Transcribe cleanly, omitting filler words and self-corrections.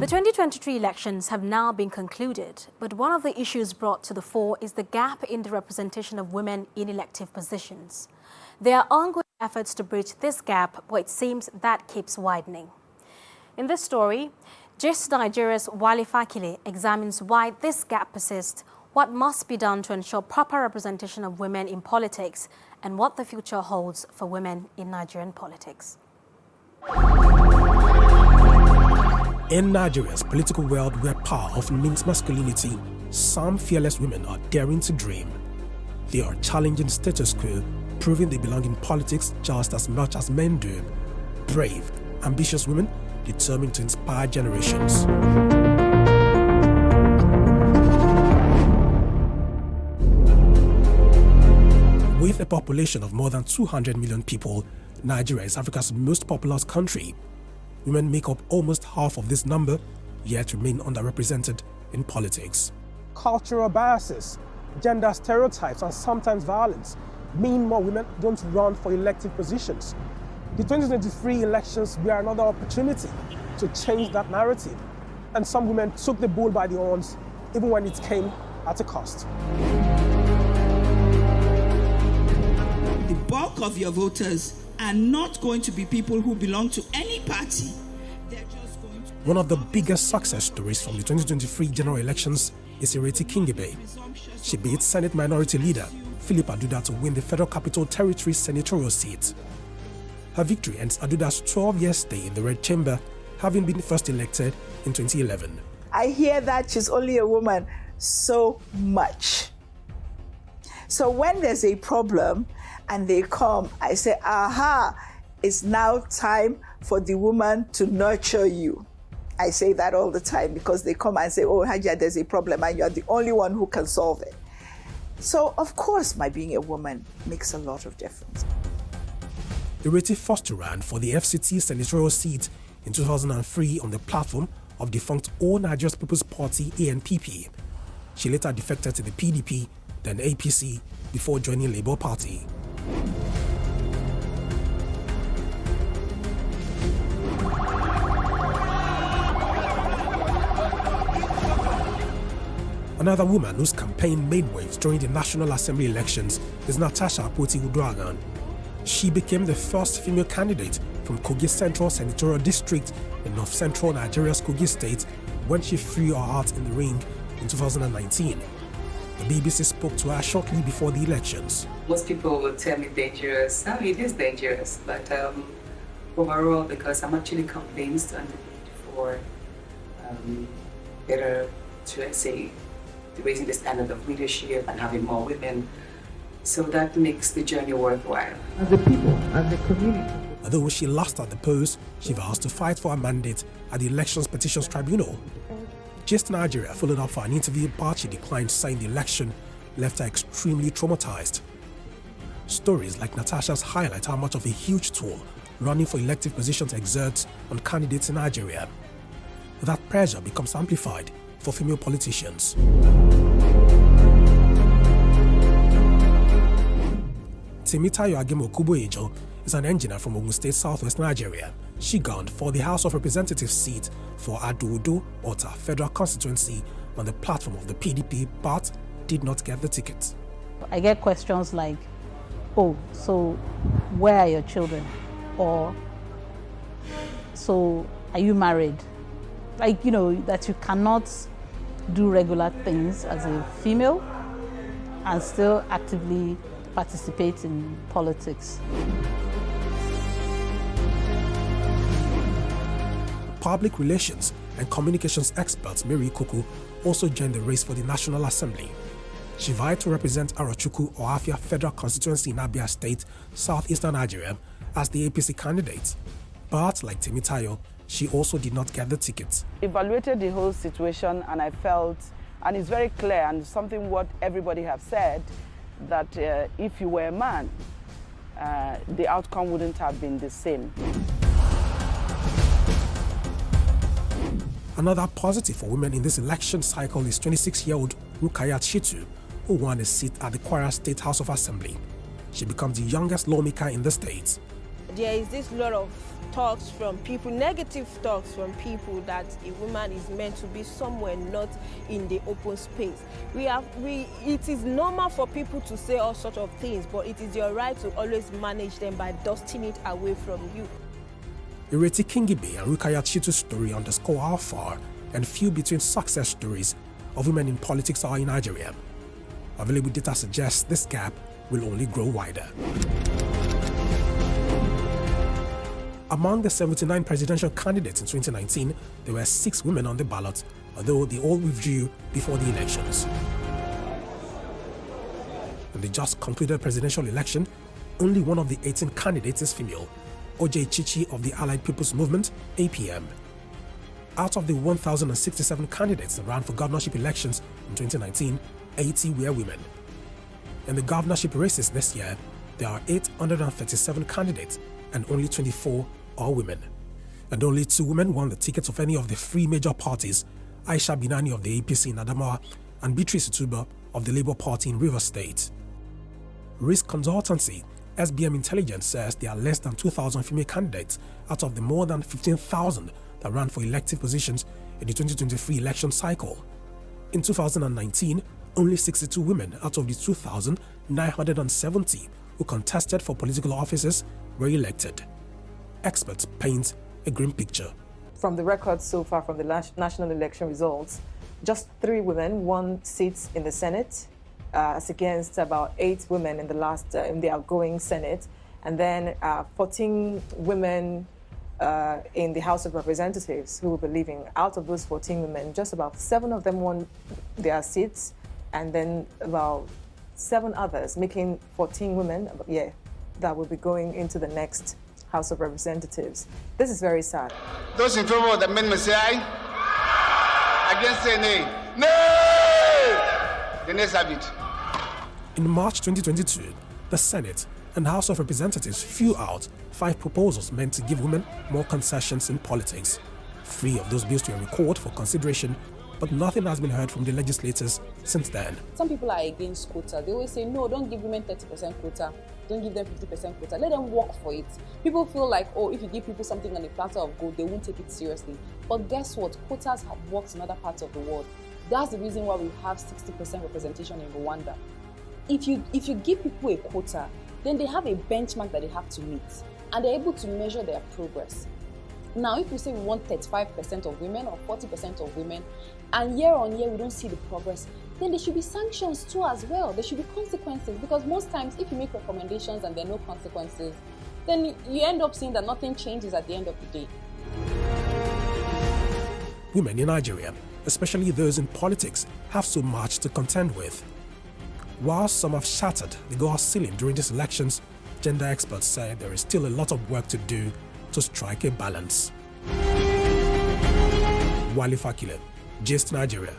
The 2023 elections have now been concluded, but one of the issues brought to the fore is the gap in the representation of women in elective positions. There are ongoing efforts to bridge this gap, but it seems that keeps widening. In this story, Gist Nigeria's Wale Fakile examines why this gap persists, what must be done to ensure proper representation of women in politics, and what the future holds for women in Nigerian politics. In Nigeria's political world where power often means masculinity, some fearless women are daring to dream. They are challenging status quo, proving they belong in politics just as much as men do. Brave, ambitious women determined to inspire generations. With a population of more than 200 million people, Nigeria is Africa's most populous country. Women make up almost half of this number, yet remain underrepresented in politics. Cultural biases, gender stereotypes, and sometimes violence mean more women don't run for elective positions. The 2023 elections were another opportunity to change that narrative, and some women took the bull by the horns, even when it came at a cost. The bulk of your voters are not going to be people who belong to any party. They're just going to... One of the biggest success stories from the 2023 general elections is Ireti Kingibe. She beat Senate Minority Leader Philip Aduda to win the Federal Capital Territory senatorial seat. Her victory ends Aduda's 12-year stay in the Red Chamber, having been first elected in 2011. I hear that she's only a woman so much. So when there's a problem, and they come, I say, aha, it's now time for the woman to nurture you. I say that all the time because they come and say, oh, Hajia, there's a problem and you're the only one who can solve it. So, of course, my being a woman makes a lot of difference. Ireti first ran for the FCT senatorial seat in 2003 on the platform of defunct All Nigeria's People's Party ANPP. She later defected to the PDP, then APC, before joining Labour Party. Another woman whose campaign made waves during the National Assembly elections is Natasha. She became the first female candidate from Kogi Central Senatorial District in North Central Nigeria's Kogi State when she threw her heart in the ring in 2019. The BBC spoke to her shortly before the elections. Most people will tell me dangerous. No, it is dangerous, but overall, because I'm actually convinced on the need for better, let's say, raising the standard of leadership and having more women, so that makes the journey worthwhile. As a people, as a community. Although she lost at the polls, she vows to fight for a mandate at the Elections Petitions Tribunal. Gist Nigeria followed up for an interview, but she declined, saying the election left her extremely traumatized. Stories like Natasha's highlight how much of a huge toll running for elective positions exerts on candidates in Nigeria. That pressure becomes amplified for female politicians. Temitayo Agemo-Kuboejo is an engineer from Ogun State, southwest Nigeria. She gunned for the House of Representatives seat for Ado-Odo, Ota Federal Constituency on the platform of the PDP, but did not get the ticket. I get questions like, oh, so where are your children? Or, so are you married? Like, you know, that you cannot do regular things as a female and still actively participate in politics. Public relations and communications expert Mary Kuku also joined the race for the National Assembly. She vied to represent Arochukwu Ohafia Federal Constituency in Abia State, southeastern Nigeria, as the APC candidate. But like Temitayo, she also did not get the ticket. Evaluated the whole situation, and I felt, and it's very clear, and something what everybody have said, that if you were a man, the outcome wouldn't have been the same. Another positive for women in this election cycle is 26-year-old Rukayat Shitu, who won a seat at the Kwara State House of Assembly. She becomes the youngest lawmaker in the state. there is this lot of talks from people, negative talks from people, that a woman is meant to be somewhere, not in the open space. It is normal for people to say all sorts of things, but it is your right to always manage them by dusting it away from you. Ireti Kingibe and Rukayat Chitu's story underscore how far and few between success stories of women in politics are in Nigeria. Available data suggests this gap will only grow wider. Among the 79 presidential candidates in 2019, there were 6 women on the ballot, although they all withdrew before the elections. In the just concluded presidential election, only one of the 18 candidates is female, O.J. Chichi of the Allied People's Movement, APM. Out of the 1,067 candidates that ran for governorship elections in 2019, 80 were women. In the governorship races this year, there are 837 candidates and only 24 are women. And only 2 women won the tickets of any of the 3 major parties, Aisha Binani of the APC in Adamawa and Beatrice Ituba of the Labour Party in Rivers State. Risk consultancy SBM Intelligence says there are less than 2,000 female candidates out of the more than 15,000 that ran for elective positions in the 2023 election cycle. In 2019, only 62 women out of the 2,970 who contested for political offices were elected. Experts paint a grim picture. From the records so far from the national election results, just 3 women won seats in the Senate, as against about 8 women in the outgoing Senate, and then 14 women in the House of Representatives who will be leaving. Out of those 14 women, just about 7 of them won their seats, and then about 7 others, making 14 women, that will be going into the next House of Representatives. This is very sad. Those in favor of the amendment say aye. Against say nay. Nay! The nays have it. In March 2022, the Senate and House of Representatives threw out 5 proposals meant to give women more concessions in politics. 3 of those bills were recalled for consideration, but nothing has been heard from the legislators since then. Some people are against quota. They always say, no, don't give women 30% quota. Don't give them 50% quota. Let them work for it. People feel like, oh, if you give people something on a platter of gold, they won't take it seriously. But guess what? Quotas have worked in other parts of the world. That's the reason why we have 60% representation in Rwanda. If you give people a quota, then they have a benchmark that they have to meet, and they're able to measure their progress. Now, if we say we want 35% of women or 40% of women, and year on year we don't see the progress, then there should be sanctions too as well. There should be consequences, because most times if you make recommendations and there are no consequences, then you end up seeing that nothing changes at the end of the day. Women in Nigeria, especially those in politics, have so much to contend with. While some have shattered the glass ceiling during these elections, gender experts say there is still a lot of work to do to strike a balance. Wale Fakile, Gist Nigeria.